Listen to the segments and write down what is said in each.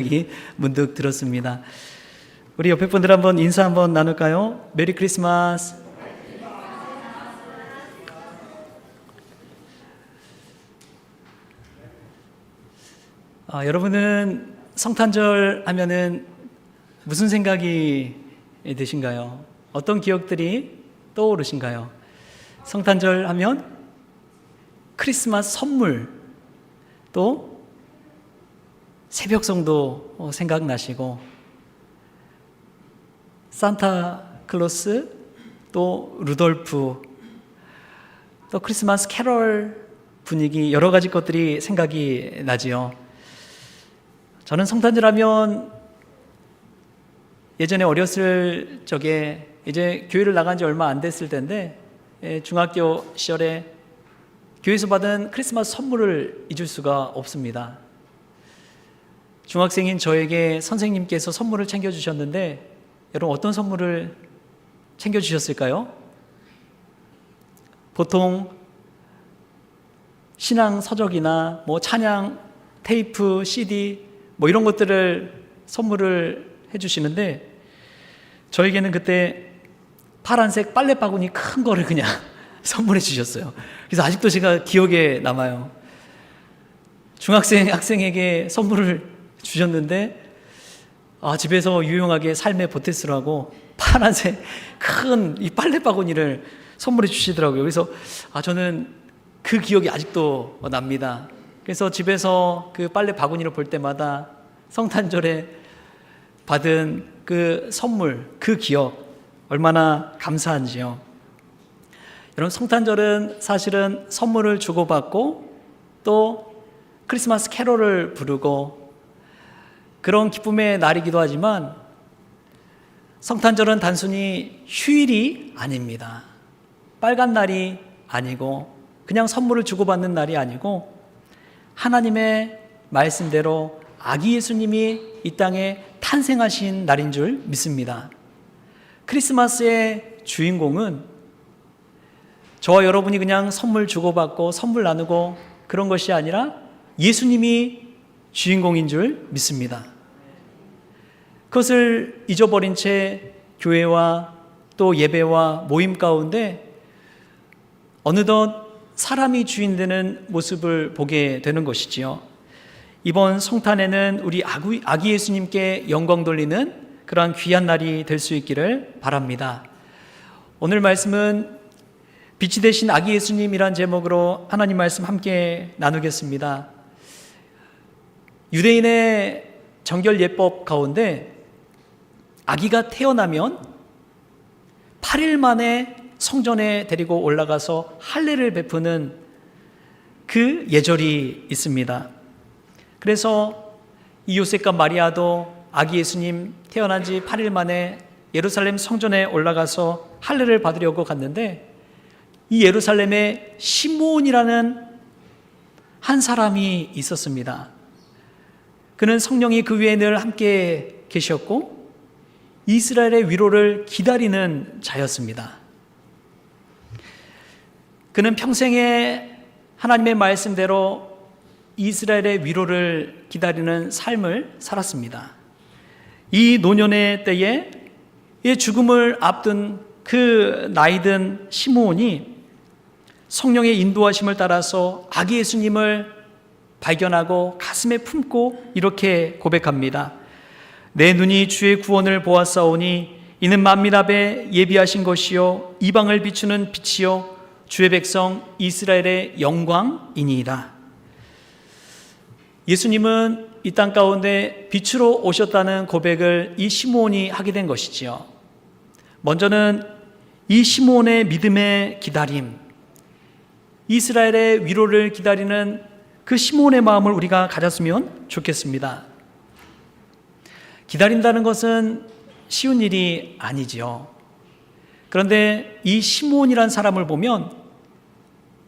생각이 문득 들었습니다. 우리 옆에 분들 한번 인사 한번 나눌까요? 메리 크리스마스. 여러분은 성탄절 하면은 무슨 생각이 드신가요? 어떤 기억들이 떠오르신가요? 성탄절 하면 크리스마스 선물, 또 새벽성도 생각나시고, 산타클로스, 또 루돌프, 또 크리스마스 캐럴 분위기, 여러 가지 것들이 생각이 나지요. 저는 성탄절 하면 예전에 어렸을 적에, 이제 교회를 나간 지 얼마 안 됐을 텐데, 중학교 시절에 교회에서 받은 크리스마스 선물을 잊을 수가 없습니다. 중학생인 저에게 선생님께서 선물을 챙겨주셨는데, 여러분 어떤 선물을 챙겨주셨을까요? 보통 신앙 서적이나 찬양 테이프, CD 이런 것들을 선물을 해주시는데, 저에게는 그때 파란색 빨래 바구니 큰 거를 그냥 선물해 주셨어요. 그래서 아직도 제가 기억에 남아요. 학생에게 선물을 주셨는데, 집에서 유용하게 삶에 보태쓰라고 파란색 큰 이 빨래 바구니를 선물해 주시더라고요. 그래서 저는 그 기억이 아직도 납니다. 그래서 집에서 그 빨래 바구니를 볼 때마다 성탄절에 받은 그 선물, 그 기억 얼마나 감사한지요. 여러분, 성탄절은 사실은 선물을 주고받고 또 크리스마스 캐롤을 부르고 그런 기쁨의 날이기도 하지만, 성탄절은 단순히 휴일이 아닙니다. 빨간 날이 아니고 그냥 선물을 주고받는 날이 아니고, 하나님의 말씀대로 아기 예수님이 이 땅에 탄생하신 날인 줄 믿습니다. 크리스마스의 주인공은 저와 여러분이 그냥 선물 주고받고 선물 나누고 그런 것이 아니라 예수님이 주인공인 줄 믿습니다. 그것을 잊어버린 채 교회와 또 예배와 모임 가운데 어느덧 사람이 주인 되는 모습을 보게 되는 것이지요. 이번 성탄에는 우리 아기 예수님께 영광 돌리는 그러한 귀한 날이 될 수 있기를 바랍니다. 오늘 말씀은 빛이 되신 아기 예수님이란 제목으로 하나님 말씀 함께 나누겠습니다. 유대인의 정결 예법 가운데 아기가 태어나면 8일 만에 성전에 데리고 올라가서 할례를 베푸는 그 예절이 있습니다. 그래서 이 요셉과 마리아도 아기 예수님 태어난 지 8일 만에 예루살렘 성전에 올라가서 할례를 받으려고 갔는데, 이 예루살렘에 시므온이라는 한 사람이 있었습니다. 그는 성령이 그 위에 늘 함께 계셨고 이스라엘의 위로를 기다리는 자였습니다. 그는 평생에 하나님의 말씀대로 이스라엘의 위로를 기다리는 삶을 살았습니다. 이 노년의 때에 이 죽음을 앞둔 그 나이든 시므온이 성령의 인도하심을 따라서 아기 예수님을 발견하고 가슴에 품고 이렇게 고백합니다. 내 눈이 주의 구원을 보았사오니 이는 만민 앞에 예비하신 것이요 이방을 비추는 빛이요 주의 백성 이스라엘의 영광이니이다. 예수님은 이 땅 가운데 빛으로 오셨다는 고백을 이 시므온이 하게 된 것이지요. 먼저는 이 시므온의 믿음의 기다림, 이스라엘의 위로를 기다리는 그 시므온의 마음을 우리가 가졌으면 좋겠습니다. 기다린다는 것은 쉬운 일이 아니지요. 그런데 이 시므온이라는 사람을 보면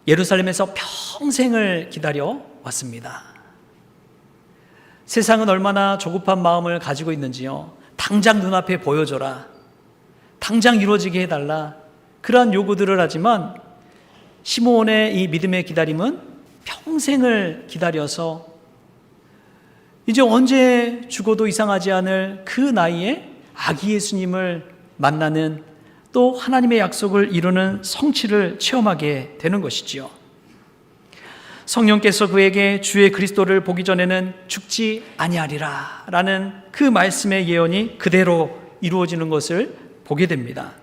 예루살렘에서 평생을 기다려 왔습니다. 세상은 얼마나 조급한 마음을 가지고 있는지요. 당장 눈앞에 보여줘라, 당장 이루어지게 해달라, 그러한 요구들을 하지만 시므온의 이 믿음의 기다림은 평생을 기다려서 이제 언제 죽어도 이상하지 않을 그 나이에 아기 예수님을 만나는, 또 하나님의 약속을 이루는 성취를 체험하게 되는 것이지요. 성령께서 그에게 주의 그리스도를 보기 전에는 죽지 아니하리라 라는 그 말씀의 예언이 그대로 이루어지는 것을 보게 됩니다.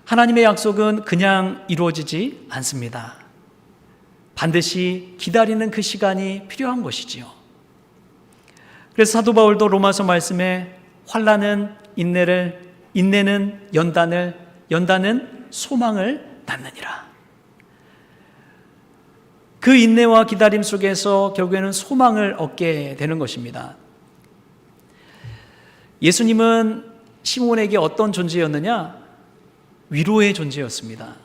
하나님의 약속은 그냥 이루어지지 않습니다. 반드시 기다리는 그 시간이 필요한 것이지요. 그래서 사도 바울도 로마서 말씀에 환난은 인내를, 인내는 연단을, 연단은 소망을 낳느니라. 그 인내와 기다림 속에서 결국에는 소망을 얻게 되는 것입니다. 예수님은 시몬에게 어떤 존재였느냐? 위로의 존재였습니다.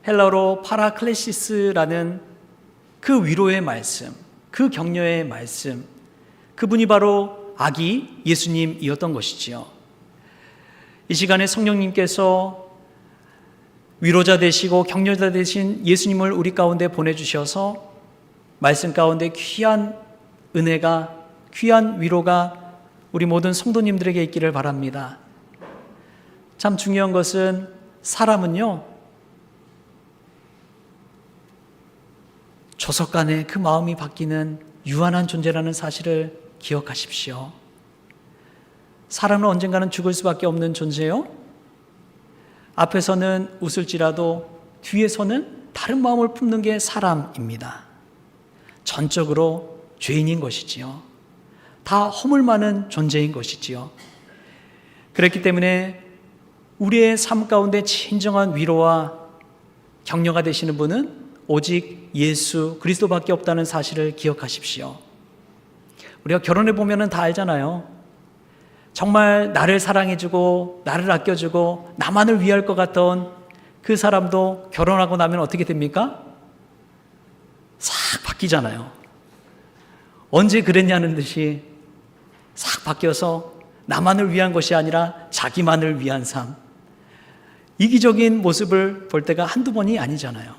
헬라어로 파라클레시스라는 그 위로의 말씀, 그 격려의 말씀, 그분이 바로 아기 예수님이었던 것이지요. 이 시간에 성령님께서 위로자 되시고 격려자 되신 예수님을 우리 가운데 보내주셔서 말씀 가운데 귀한 은혜가, 귀한 위로가 우리 모든 성도님들에게 있기를 바랍니다. 참 중요한 것은 사람은요, 조석간에 그 마음이 바뀌는 유한한 존재라는 사실을 기억하십시오. 사람은 언젠가는 죽을 수밖에 없는 존재요. 앞에서는 웃을지라도 뒤에서는 다른 마음을 품는 게 사람입니다. 전적으로 죄인인 것이지요. 다 허물 많은 존재인 것이지요. 그렇기 때문에 우리의 삶 가운데 진정한 위로와 격려가 되시는 분은 오직 예수 그리스도밖에 없다는 사실을 기억하십시오. 우리가 결혼해 보면 다 알잖아요. 정말 나를 사랑해주고 나를 아껴주고 나만을 위할 것 같던 그 사람도 결혼하고 나면 어떻게 됩니까? 싹 바뀌잖아요. 언제 그랬냐는 듯이 싹 바뀌어서 나만을 위한 것이 아니라 자기만을 위한 삶, 이기적인 모습을 볼 때가 한두 번이 아니잖아요.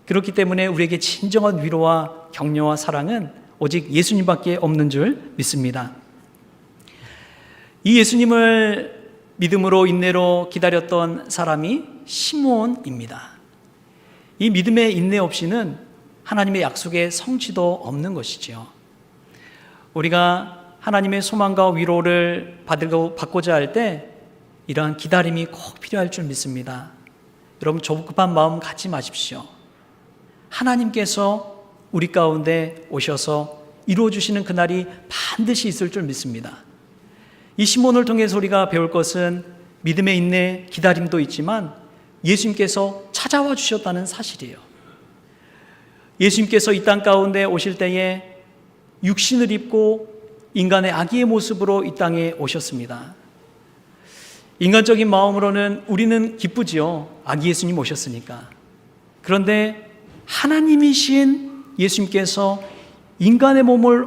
그렇기 때문에 우리에게 진정한 위로와 격려와 사랑은 오직 예수님밖에 없는 줄 믿습니다. 이 예수님을 믿음으로 인내로 기다렸던 사람이 시몬입니다. 이 믿음의 인내 없이는 하나님의 약속의 성취도 없는 것이지요. 우리가 하나님의 소망과 위로를 받고자 할 때 이러한 기다림이 꼭 필요할 줄 믿습니다. 여러분, 조급한 마음 갖지 마십시오. 하나님께서 우리 가운데 오셔서 이루어주시는 그날이 반드시 있을 줄 믿습니다. 이 시몬을 통해서 우리가 배울 것은 믿음의 인내, 기다림도 있지만 예수님께서 찾아와 주셨다는 사실이에요. 예수님께서 이 땅 가운데 오실 때에 육신을 입고 인간의 아기의 모습으로 이 땅에 오셨습니다. 인간적인 마음으로는 우리는 기쁘지요. 아기 예수님 오셨으니까. 그런데 하나님이신 예수님께서 인간의 몸을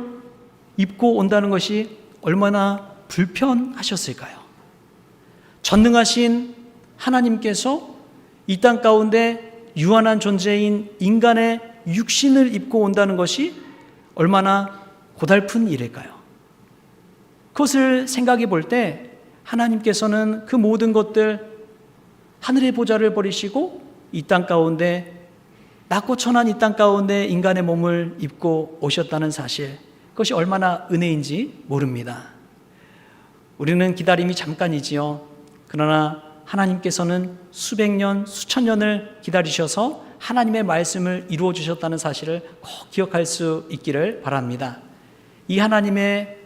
입고 온다는 것이 얼마나 불편하셨을까요? 전능하신 하나님께서 이 땅 가운데 유한한 존재인 인간의 육신을 입고 온다는 것이 얼마나 고달픈 일일까요? 그것을 생각해 볼 때 하나님께서는 그 모든 것들, 하늘의 보좌를 버리시고 이 땅 가운데, 낮고 천한 이 땅 가운데 인간의 몸을 입고 오셨다는 사실, 그것이 얼마나 은혜인지 모릅니다. 우리는 기다림이 잠깐이지요. 그러나 하나님께서는 수백 년, 수천 년을 기다리셔서 하나님의 말씀을 이루어 주셨다는 사실을 꼭 기억할 수 있기를 바랍니다. 이 하나님의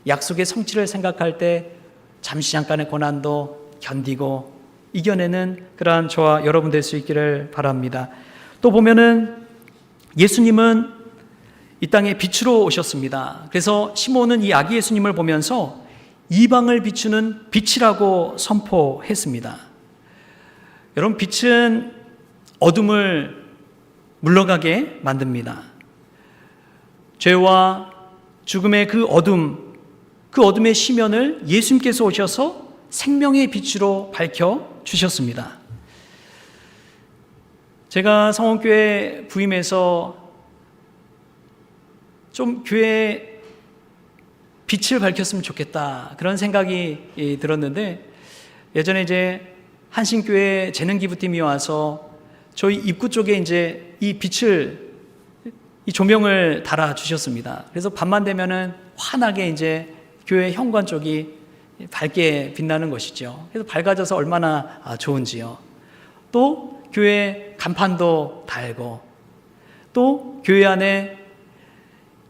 약속의 성취를 생각할 때 잠시 잠깐의 고난도 견디고 이겨내는 그러한 저와 여러분 될 수 있기를 바랍니다. 또 보면은 예수님은 이 땅에 빛으로 오셨습니다. 그래서 시몬은 이 아기 예수님을 보면서 이방을 비추는 빛이라고 선포했습니다. 여러분, 빛은 어둠을 물러가게 만듭니다. 죄와 죽음의 그 어둠의 시면을 예수님께서 오셔서 생명의 빛으로 밝혀 주셨습니다. 제가 성원교회 부임해서 좀 교회에 빛을 밝혔으면 좋겠다, 그런 생각이 들었는데, 예전에 이제 한신교회 재능기부팀이 와서 저희 입구 쪽에 이제 이 빛을, 이 조명을 달아 주셨습니다. 그래서 밤만 되면은 환하게 이제 교회 현관 쪽이 밝게 빛나는 것이죠. 그래서 밝아져서 얼마나 좋은지요. 또 교회 간판도 달고, 또 교회 안에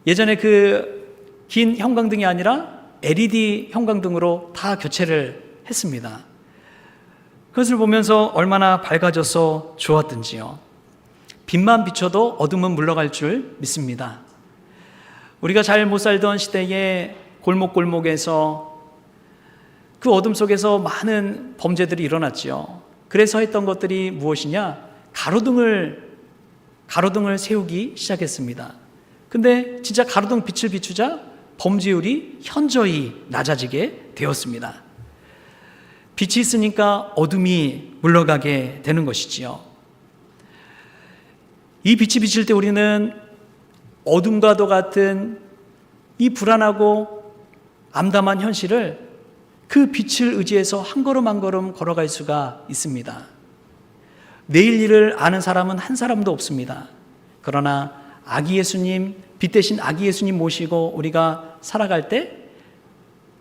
예전에 그 긴 형광등이 아니라 LED 형광등으로 다 교체를 했습니다. 그것을 보면서 얼마나 밝아져서 좋았던지요. 빛만 비춰도 어둠은 물러갈 줄 믿습니다. 우리가 잘 못 살던 시대에 골목골목에서 그 어둠 속에서 많은 범죄들이 일어났지요. 그래서 했던 것들이 무엇이냐? 가로등을 세우기 시작했습니다. 근데 진짜 가로등 빛을 비추자 범죄율이 현저히 낮아지게 되었습니다. 빛이 있으니까 어둠이 물러가게 되는 것이지요. 이 빛이 비칠 때 우리는 어둠과도 같은 이 불안하고 암담한 현실을 그 빛을 의지해서 한 걸음 한 걸음 걸어갈 수가 있습니다. 내일 일을 아는 사람은 한 사람도 없습니다. 그러나 아기 예수님, 빛 대신 아기 예수님 모시고 우리가 살아갈 때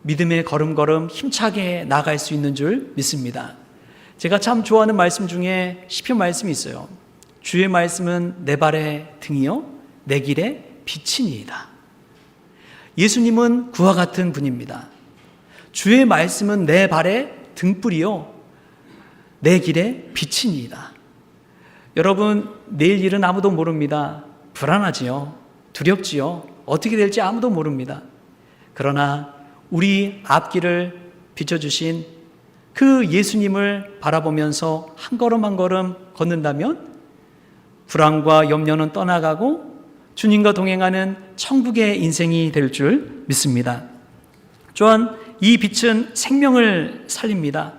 믿음의 걸음걸음 힘차게 나아갈 수 있는 줄 믿습니다. 제가 참 좋아하는 말씀 중에 시편 말씀이 있어요. 주의 말씀은 내 발의 등이요 내 길의 빛이니이다. 예수님은 그와 같은 분입니다. 주의 말씀은 내 발의 등불이요 내 길의 빛이니이다. 여러분, 내일 일은 아무도 모릅니다. 불안하지요. 두렵지요. 어떻게 될지 아무도 모릅니다. 그러나 우리 앞길을 비춰주신 그 예수님을 바라보면서 한 걸음 한 걸음 걷는다면 불안과 염려는 떠나가고 주님과 동행하는 천국의 인생이 될 줄 믿습니다. 또한 이 빛은 생명을 살립니다.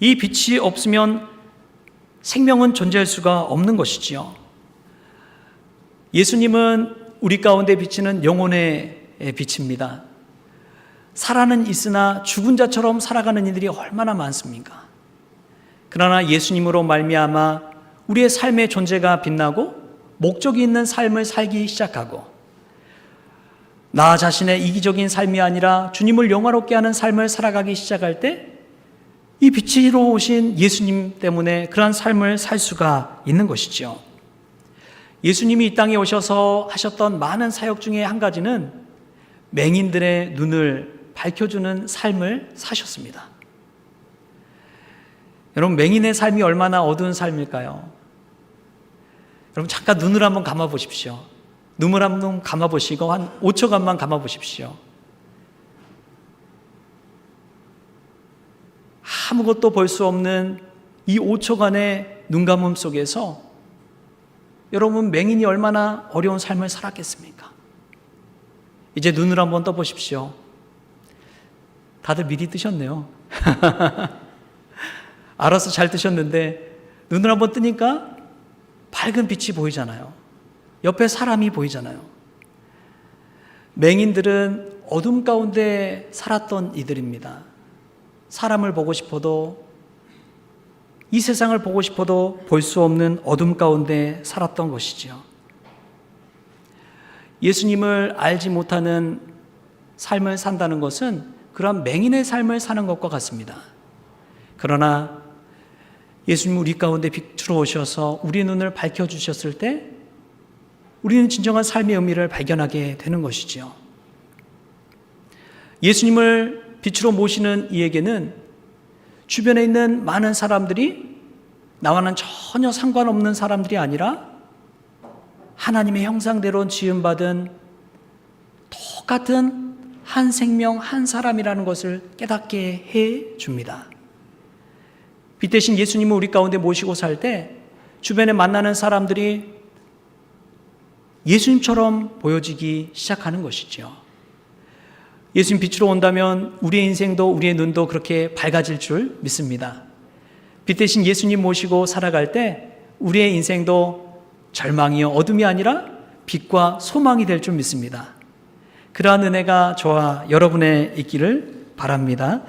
이 빛이 없으면 생명은 존재할 수가 없는 것이지요. 예수님은 우리 가운데 비치는 영혼의 빛입니다. 살아는 있으나 죽은 자처럼 살아가는 이들이 얼마나 많습니까? 그러나 예수님으로 말미암아 우리의 삶의 존재가 빛나고 목적이 있는 삶을 살기 시작하고 나 자신의 이기적인 삶이 아니라 주님을 영화롭게 하는 삶을 살아가기 시작할 때 이 빛으로 오신 예수님 때문에 그러한 삶을 살 수가 있는 것이죠. 예수님이 이 땅에 오셔서 하셨던 많은 사역 중에 한 가지는 맹인들의 눈을 밝혀주는 삶을 사셨습니다. 여러분, 맹인의 삶이 얼마나 어두운 삶일까요? 여러분, 잠깐 눈을 한번 감아 보십시오. 눈을 한번 감아 보시고 한 5초간만 감아 보십시오. 아무것도 볼 수 없는 이 5초간의 눈 감음 속에서 여러분, 맹인이 얼마나 어려운 삶을 살았겠습니까? 이제 눈을 한번 떠보십시오. 다들 미리 뜨셨네요. 알아서 잘 뜨셨는데 눈을 한번 뜨니까 밝은 빛이 보이잖아요. 옆에 사람이 보이잖아요. 맹인들은 어둠 가운데 살았던 이들입니다. 사람을 보고 싶어도, 이 세상을 보고 싶어도 볼 수 없는 어둠 가운데 살았던 것이지요. 예수님을 알지 못하는 삶을 산다는 것은 그런 맹인의 삶을 사는 것과 같습니다. 그러나 예수님 우리 가운데 빛으로 오셔서 우리 눈을 밝혀주셨을 때 우리는 진정한 삶의 의미를 발견하게 되는 것이지요. 예수님을 빛으로 모시는 이에게는 주변에 있는 많은 사람들이 나와는 전혀 상관없는 사람들이 아니라 하나님의 형상대로 지음받은 똑같은 한 생명, 한 사람이라는 것을 깨닫게 해 줍니다. 빛 대신 예수님을 우리 가운데 모시고 살 때 주변에 만나는 사람들이 예수님처럼 보여지기 시작하는 것이죠. 예수님 빛으로 온다면 우리의 인생도 우리의 눈도 그렇게 밝아질 줄 믿습니다. 빛 대신 예수님 모시고 살아갈 때 우리의 인생도 절망이요 어둠이 아니라 빛과 소망이 될 줄 믿습니다. 그러한 은혜가 저와 여러분의 있기를 바랍니다.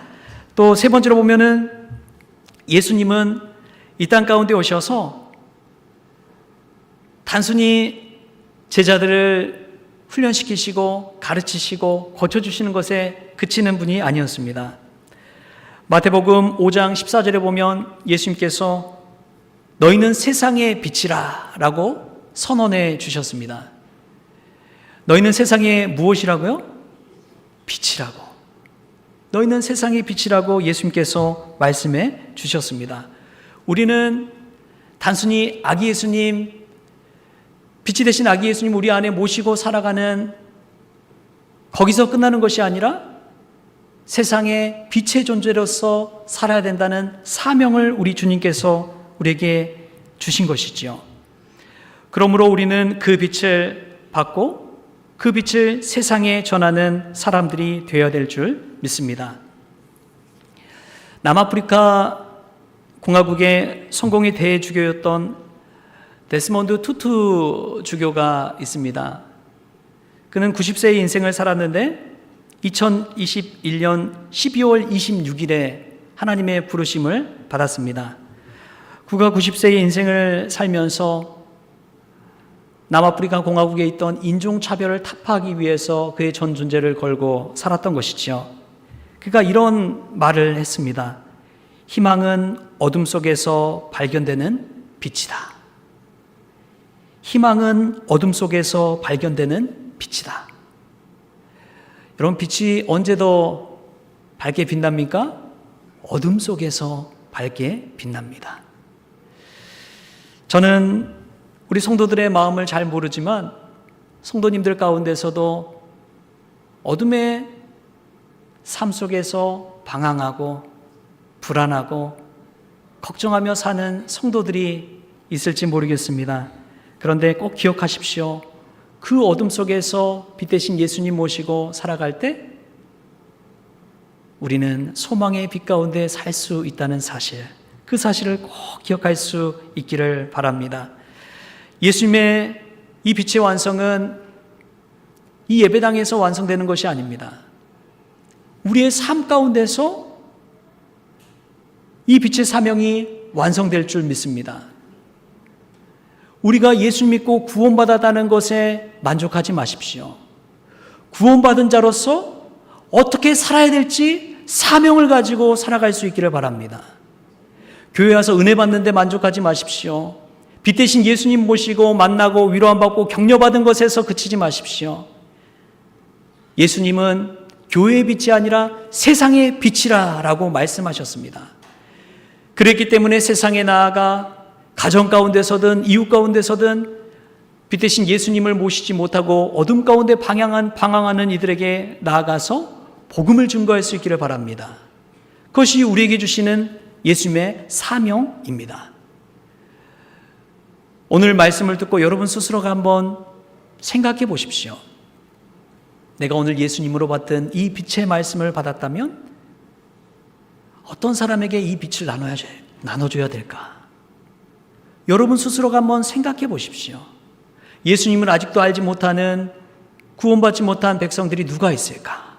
또 세 번째로 보면은 예수님은 이 땅 가운데 오셔서 단순히 제자들을 훈련시키시고 가르치시고 고쳐주시는 것에 그치는 분이 아니었습니다. 마태복음 5장 14절에 보면 예수님께서 너희는 세상의 빛이라 라고 선언해 주셨습니다. 너희는 세상의 무엇이라고요? 빛이라고. 너희는 세상의 빛이라고 예수님께서 말씀해 주셨습니다. 우리는 단순히 아기 예수님, 빛이 되신 아기 예수님 우리 안에 모시고 살아가는 거기서 끝나는 것이 아니라 세상의 빛의 존재로서 살아야 된다는 사명을 우리 주님께서 우리에게 주신 것이지요. 그러므로 우리는 그 빛을 받고 그 빛을 세상에 전하는 사람들이 되어야 될 줄 믿습니다. 남아프리카 공화국의 성공의 대주교였던 데스몬드 투투 주교가 있습니다. 그는 90세의 인생을 살았는데 2021년 12월 26일에 하나님의 부르심을 받았습니다. 그가 90세의 인생을 살면서 남아프리카 공화국에 있던 인종차별을 타파하기 위해서 그의 전 존재를 걸고 살았던 것이지요. 그가 이런 말을 했습니다. 희망은 어둠 속에서 발견되는 빛이다. 희망은 어둠 속에서 발견되는 빛이다. 여러분, 빛이 언제 더 밝게 빛납니까? 어둠 속에서 밝게 빛납니다. 저는 우리 성도들의 마음을 잘 모르지만 성도님들 가운데서도 어둠의 삶 속에서 방황하고 불안하고 걱정하며 사는 성도들이 있을지 모르겠습니다. 그런데 꼭 기억하십시오. 그 어둠 속에서 빛 대신 예수님 모시고 살아갈 때 우리는 소망의 빛 가운데 살 수 있다는 사실, 그 사실을 꼭 기억할 수 있기를 바랍니다. 예수님의 이 빛의 완성은 이 예배당에서 완성되는 것이 아닙니다. 우리의 삶 가운데서 이 빛의 사명이 완성될 줄 믿습니다. 우리가 예수 믿고 구원받았다는 것에 만족하지 마십시오. 구원받은 자로서 어떻게 살아야 될지 사명을 가지고 살아갈 수 있기를 바랍니다. 교회 와서 은혜 받는데 만족하지 마십시오. 빛 대신 예수님 모시고 만나고 위로함 받고 격려받은 것에서 그치지 마십시오. 예수님은 교회의 빛이 아니라 세상의 빛이라라고 말씀하셨습니다. 그랬기 때문에 세상에 나아가 가정 가운데서든 이웃 가운데서든 빛 대신 예수님을 모시지 못하고 어둠 가운데 방황하는 이들에게 나아가서 복음을 증거할 수 있기를 바랍니다. 그것이 우리에게 주시는 예수님의 사명입니다. 오늘 말씀을 듣고 여러분 스스로가 한번 생각해 보십시오. 내가 오늘 예수님으로 받은 이 빛의 말씀을 받았다면 어떤 사람에게 이 빛을 나눠줘야 될까? 여러분 스스로가 한번 생각해 보십시오. 예수님을 아직도 알지 못하는, 구원받지 못한 백성들이 누가 있을까?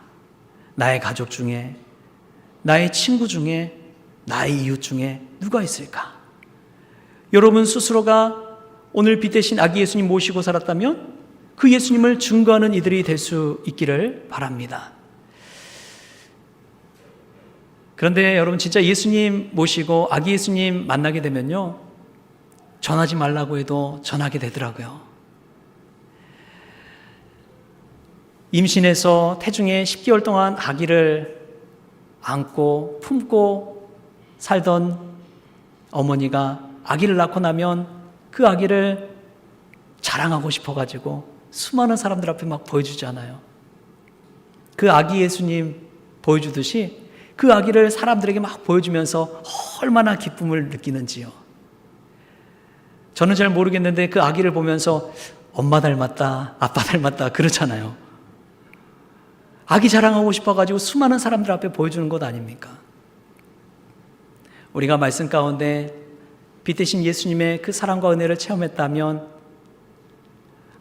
나의 가족 중에, 나의 친구 중에, 나의 이웃 중에 누가 있을까? 여러분 스스로가 오늘 빛 대신 아기 예수님 모시고 살았다면 그 예수님을 증거하는 이들이 될 수 있기를 바랍니다. 그런데 여러분 진짜 예수님 모시고 아기 예수님 만나게 되면요, 전하지 말라고 해도 전하게 되더라고요. 임신해서 태중에 10개월 동안 아기를 안고 품고 살던 어머니가 아기를 낳고 나면 그 아기를 자랑하고 싶어가지고 수많은 사람들 앞에 막 보여주잖아요. 그 아기 예수님 보여주듯이 그 아기를 사람들에게 막 보여주면서 얼마나 기쁨을 느끼는지요. 저는 잘 모르겠는데 그 아기를 보면서 엄마 닮았다, 아빠 닮았다 그러잖아요. 아기 자랑하고 싶어가지고 수많은 사람들 앞에 보여주는 것 아닙니까? 우리가 말씀 가운데 빛 대신 예수님의 그 사랑과 은혜를 체험했다면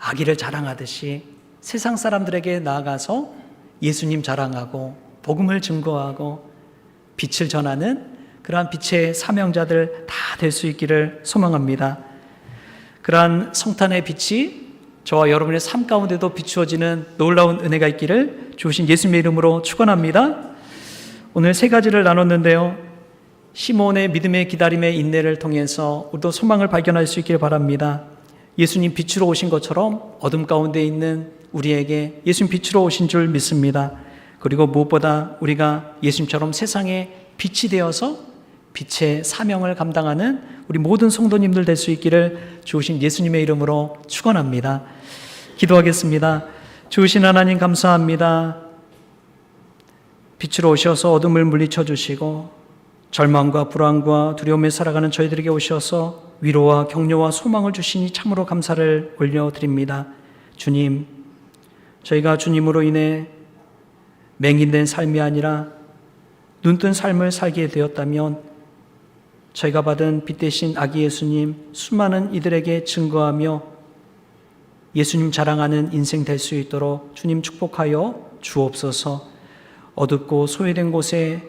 아기를 자랑하듯이 세상 사람들에게 나아가서 예수님 자랑하고 복음을 증거하고 빛을 전하는 그러한 빛의 사명자들 다 될 수 있기를 소망합니다. 그러한 성탄의 빛이 저와 여러분의 삶 가운데도 비추어지는 놀라운 은혜가 있기를 주신 예수님의 이름으로 축원합니다. 오늘 세 가지를 나눴는데요. 시몬의 믿음의 기다림의 인내를 통해서 우리도 소망을 발견할 수 있기를 바랍니다. 예수님 빛으로 오신 것처럼 어둠 가운데 있는 우리에게 예수님 빛으로 오신 줄 믿습니다. 그리고 무엇보다 우리가 예수님처럼 세상에 빛이 되어서 빛의 사명을 감당하는 우리 모든 성도님들 될 수 있기를 주신 예수님의 이름으로 축원합니다. 기도하겠습니다. 주신 하나님 감사합니다. 빛으로 오셔서 어둠을 물리쳐 주시고 절망과 불안과 두려움에 살아가는 저희들에게 오셔서 위로와 격려와 소망을 주시니 참으로 감사를 올려드립니다. 주님, 저희가 주님으로 인해 맹인된 삶이 아니라 눈뜬 삶을 살게 되었다면 저희가 받은 빛 대신 아기 예수님 수많은 이들에게 증거하며 예수님 자랑하는 인생 될 수 있도록 주님 축복하여 주옵소서. 어둡고 소외된 곳에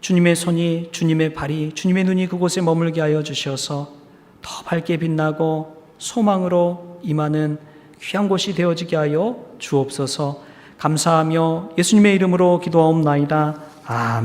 주님의 손이, 주님의 발이, 주님의 눈이 그곳에 머물게 하여 주셔서 더 밝게 빛나고 소망으로 임하는 귀한 곳이 되어지게 하여 주옵소서. 감사하며 예수님의 이름으로 기도하옵나이다. 아멘.